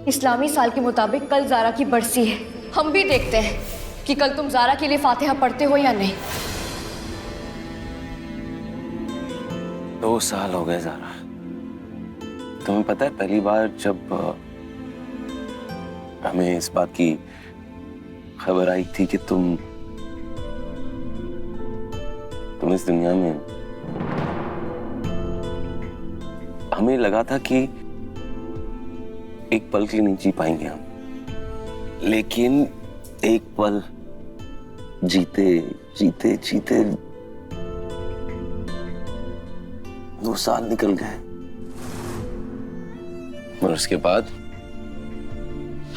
इस्लामी साल के मुताबिक कल ज़ारा की बरसी है। हम भी देखते हैं कि कल तुम ज़ारा के लिए फातिहा पढ़ते हो या नहीं। 2 साल हो गए ज़ारा। तुम्हें पता है पहली बार जब हमें इस बात की खबर आई थी कि तुम इस दुनिया में, हमें लगा था कि एक पल के लिए नहीं जी पाएंगे हम, लेकिन एक पल जीते जीते जीते 2 साल निकल गए। और उसके बाद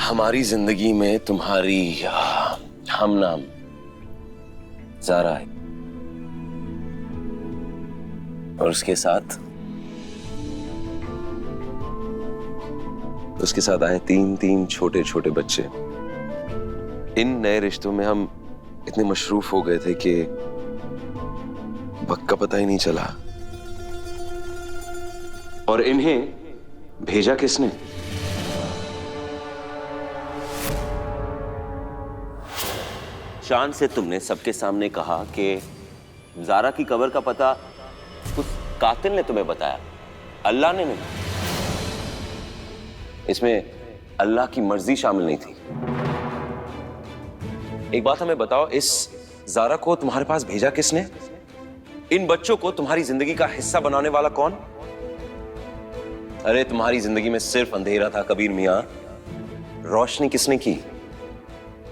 हमारी जिंदगी में तुम्हारी हमनाम ज़ारा है, और उसके साथ आए 3 छोटे छोटे बच्चे। इन नए रिश्तों में हम इतने मशरूफ हो गए थे कि वक्त का पता ही नहीं चला। और इन्हें भेजा किसने? शान से तुमने सबके सामने कहा कि ज़ारा की कब्र का पता उस कातिल ने तुम्हें बताया, अल्लाह ने नहीं। इसमें अल्लाह की मर्जी शामिल नहीं थी। एक बात हमें बताओ, इस ज़ारा को तुम्हारे पास भेजा किसने? इन बच्चों को तुम्हारी जिंदगी का हिस्सा बनाने वाला कौन? अरे तुम्हारी जिंदगी में सिर्फ अंधेरा था कबीर मियां, रोशनी किसने की?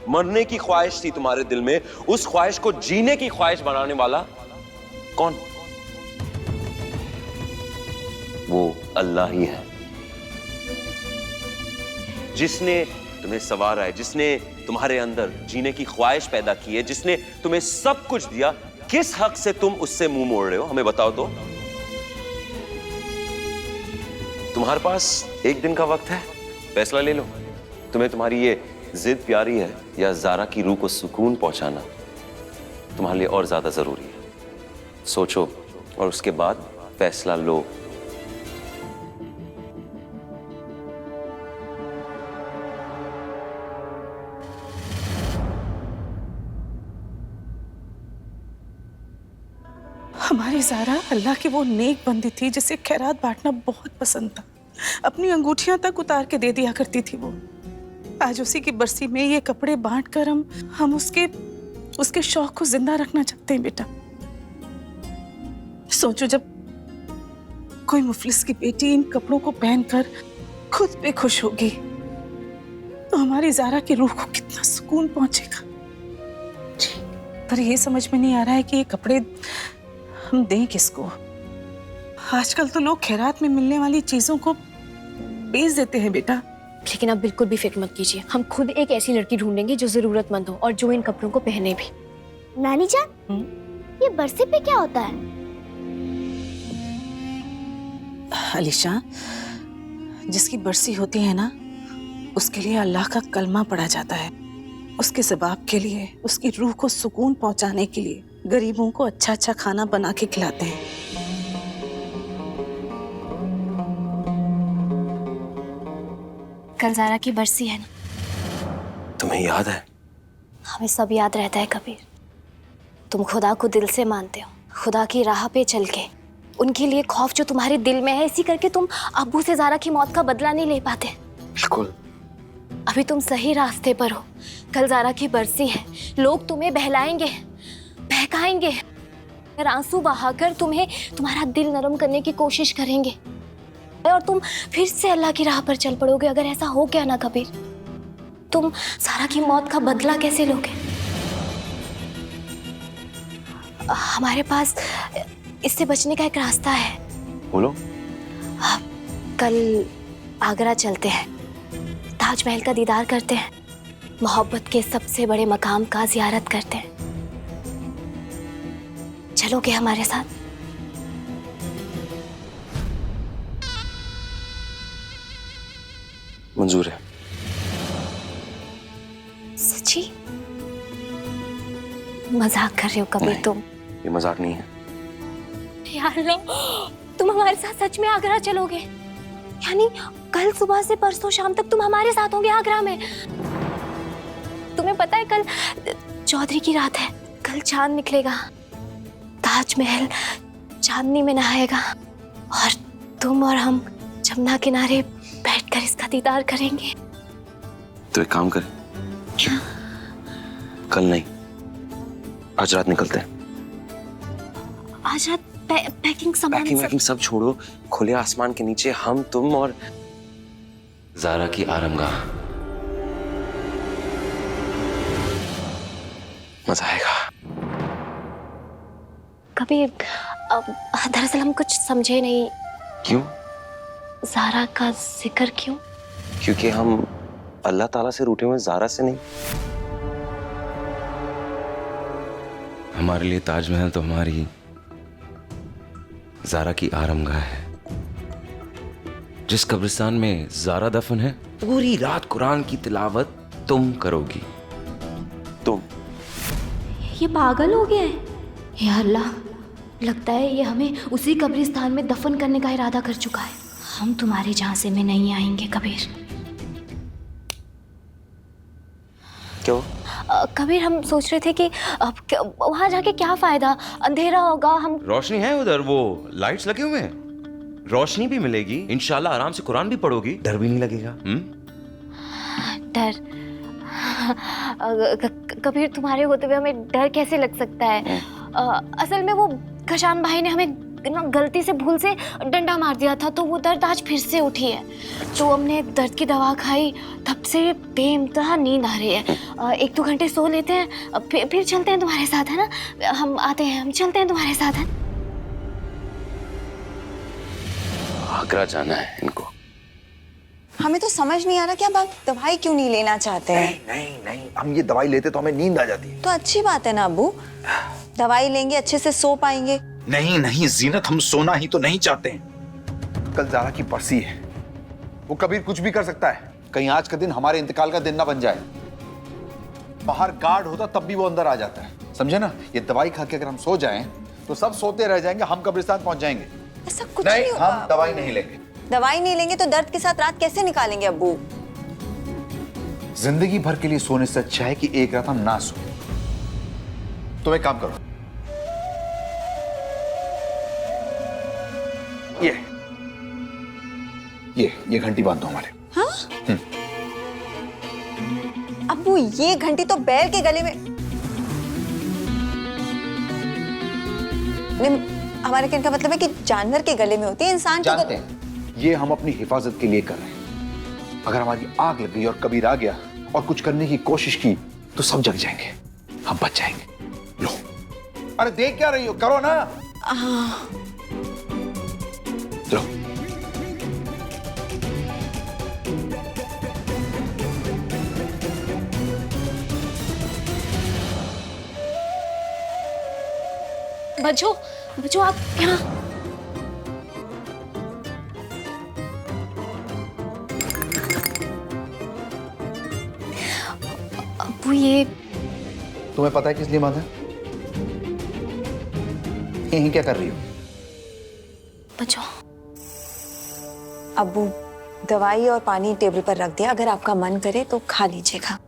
मरने की ख्वाहिश थी तुम्हारे दिल में, उस ख्वाहिश को जीने की ख्वाहिश बनाने वाला कौन? वो अल्लाह ही है, जिसने तुम्हें संवारा है, जिसने तुम्हारे अंदर जीने की ख्वाहिश पैदा की है, जिसने तुम्हें सब कुछ दिया। किस हक से तुम उससे मुंह मोड़ रहे हो, हमें बताओ तो। तुम्हारे पास एक दिन का वक्त है, फैसला ले लो। तुम्हें तुम्हारी ये जिद प्यारी है या ज़ारा की रूह को सुकून पहुंचाना तुम्हारे लिए और ज्यादा जरूरी है? सोचो और उसके बाद फैसला लो। हमारी ज़ारा अल्लाह की वो नेक बंदी थी जिसे खैरात बांटना बहुत पसंद था। अपनी अंगूठियां तक उतार के दे दिया करती थी वो। आज उसी की बरसी में ये कपड़े बांट कर हम उसके शौक को जिंदा रखना चाहते हैं बेटा। सोचो, जब कोई मुफलिस की बेटी इन कपड़ों को पहनकर खुद पे खुश होगी तो हमारी ज़ारा की रूह को कितना सुकून पहुंचेगा। पर ये समझ में नहीं आ रहा है कि ये कपड़े हम दें किसको। आजकल तो लोग खैरात में मिलने वाली चीजों को बेच देते हैं बेटा। लेकिन आप बिल्कुल भी फिक्र मत कीजिए, हम खुद एक ऐसी लड़की ढूंढेंगे जो जरूरतमंद हो और जो इन कपड़ों को पहने भी। नानी जान, ये बरसी पे क्या होता है? अलीशा, जिसकी बरसी होती है ना, उसके लिए अल्लाह का कलमा पढ़ा जाता है। उसके सबाब के लिए, उसकी रूह को सुकून पहुंचाने के लिए गरीबों को अच्छा अच्छा खाना बना के खिलाते हैं। कल ज़ारा की बरसी है ना? तुम्हें याद है? हमें सब याद रहता है कबीर। तुम खुदा को दिल से मानते हो, खुदा की राह पे चल के उनके लिए खौफ जो तुम्हारे दिल में है, इसी करके तुम अब्बू से ज़ारा की मौत का बदला नहीं ले पाते। बिल्कुल। अभी तुम सही रास्ते पर हो। कल ज़ारा की बरसी है, लोग तुम्हें बहलाएंगे, बहकाएंगे, आंसू बहाकर तुम्हें तुम्हारा दिल नरम करने की कोशिश करेंगे और तुम फिर से अल्लाह की राह पर चल पड़ोगे। अगर ऐसा हो गया ना कबीर, तुम ज़ारा की मौत का बदला कैसे लोगे? हमारे पास इससे बचने का एक रास्ता है। बोलो। कल आगरा चलते हैं, ताजमहल का दीदार करते हैं, मोहब्बत के सबसे बड़े मकाम का जियारत करते हैं। चलोगे हमारे साथ? मंजूर है। सच्ची? मजाक कर रहे हो कबीर तुम? ये मजाक नहीं है। यार लो, तुम हमारे साथ सच में आगरा चलोगे? यानी कल सुबह से परसों शाम तक तुम हमारे साथ होंगे आगरा में। तुम्हें पता है कल चौधरी की रात है, कल चांद निकलेगा, ताजमहल चांदनी में नहाएगा और तुम और हम जमुना किनारे बैठकर इसका दीदार करेंगे। तो एक काम करें, क्या? कल नहीं, आज रात निकलते हैं। आज रात पैकिंग सामान पैकिंग सब छोड़ो, खुले आसमान के नीचे हम, तुम और ज़ारा की आरामगाह। मजा आएगा। कभी दरअसल हम कुछ समझे नहीं। क्यों? ज़ारा का जिक्र क्यों? क्योंकि हम अल्लाह ताला से रूठे हुए, ज़ारा से नहीं। हमारे लिए ताजमहल तो हमारी ज़ारा की आरामगाह है। जिस कब्रिस्तान में ज़ारा दफन है, पूरी रात कुरान की तिलावत तुम करोगी। तुम। ये पागल हो गया है। या अल्लाह, लगता है ये हमें उसी कब्रिस्तान में दफन करने का इरादा कर चुका है। हम तुम्हारे झांसे में नहीं आएंगे कबीर। क्यों? कबीर, हम सोच रहे थे कि अब वहां जाके क्या फायदा, अंधेरा होगा। हम रोशनी है उधर, वो लाइट्स लगे हुए हैं, रोशनी भी मिलेगी, इंशाल्लाह आराम से कुरान भी पढ़ोगी, डर भी नहीं लगेगा। डर? कबीर, तुम्हारे होते हुए हमें डर कैसे लग सकता है? असल में वो कशान भाई ने हमें गलती से, भूल से डंडा मार दिया था, तो वो दर्द आज फिर से उठी है। तो हमने दर्द की दवा खाई, तब से बेइंतहा नींद आ रही है। 1-2 घंटे सो लेते हैं, फिर चलते हैं तुम्हारे साथ, है ना? हम आते हैं, हम चलते हैं तुम्हारे साथ, है? आगरा जाना है इनको। हमें तो समझ नहीं आ रहा कि अब आप दवाई क्यों नहीं लेना चाहते हैं। नहीं, हम ये दवाई लेते तो हमें नींद आ जाती है। तो अच्छी बात है ना अब्बू, दवाई लेंगे, अच्छे से सो पाएंगे। नहीं जीनत, हम सोना ही तो नहीं चाहते हैं। कल ज़ारा की बरसी है, वो कबीर कुछ भी कर सकता है। कहीं आज का दिन हमारे इंतकाल का दिन ना बन जाए। बाहर गार्ड होता तब भी वो अंदर आ जाता है, समझे ना? ये दवाई खा के अगर हम सो जाएं तो सब सोते रह जाएंगे, हम कब्रिस्तान पहुंच जाएंगे। ऐसा कुछ नहीं होगा। हम दवाई नहीं लेंगे। दवाई नहीं लेंगे तो दर्द के साथ रात कैसे निकालेंगे अब्बू? जिंदगी भर के लिए सोने से अच्छा है कि एक रात हम ना सो। तुम एक काम करो, ये घंटी बांध दो हमारे। हाँ? अब्बू, ये घंटी तो बैल के गले में। हमारे कहने का मतलब है कि जानवर के गले में होती है, इंसान के जानते हैं, ये हम अपनी हिफाजत के लिए कर रहे हैं। अगर हमारी आग लग गई और कबीर आ गया और कुछ करने की कोशिश की तो सब जग जाएंगे, हम बच जाएंगे। लो, अरे देख क्या रही हो, करो ना। लो। बच्चों आप यहाँ। अब्बू, ये तुम्हें पता है किस लिए बांधा? यहीं क्या कर रही हो? बच्चों, अब्बू, दवाई और पानी टेबल पर रख दिया, अगर आपका मन करे तो खा लीजिएगा।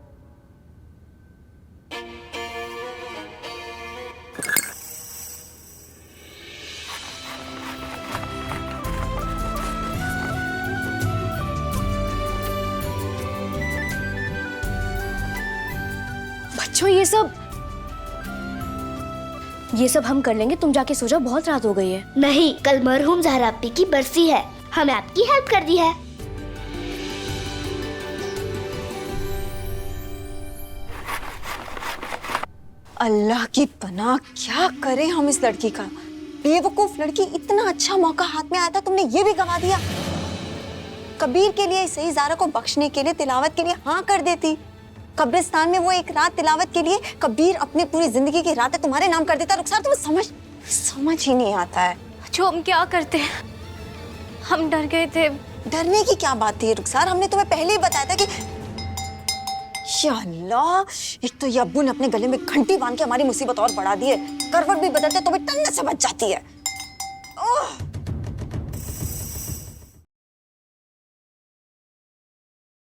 बच्चों, ये सब हम कर लेंगे, तुम जाके सो जाओ, बहुत रात हो गई है। नहीं, कल मरहूम ज़हरा आपी की बरसी है, हमें आपकी हेल्प कर दी है। अल्लाह की पनाह, क्या करें हम इस लड़की का। बेवकूफ लड़की, इतना अच्छा मौका हाथ में आया था, तुमने ये भी गवा दिया। कबीर के लिए सही, ज़ारा को बख्शने के लिए, तिलावत के लिए हाँ कर देती। कब्रिस्तान में वो एक रात तिलावत के लिए, कबीर अपनी पूरी जिंदगी की रातें तुम्हारे नाम कर देता। रुखसार, तुम्हें समझ ही नहीं आता है। जो हम क्या करते हैं, हम डर गए थे। डरने की क्या बात थी रुखसार, हमने तुम्हें पहले ही बताया था कि या अल्लाह, एक तो ये अब्बू ने अपने गले में घंटी बांध के हमारी मुसीबत और बढ़ा दी है। करवट भी बदलते तो भी टन्ने से बच जाती है।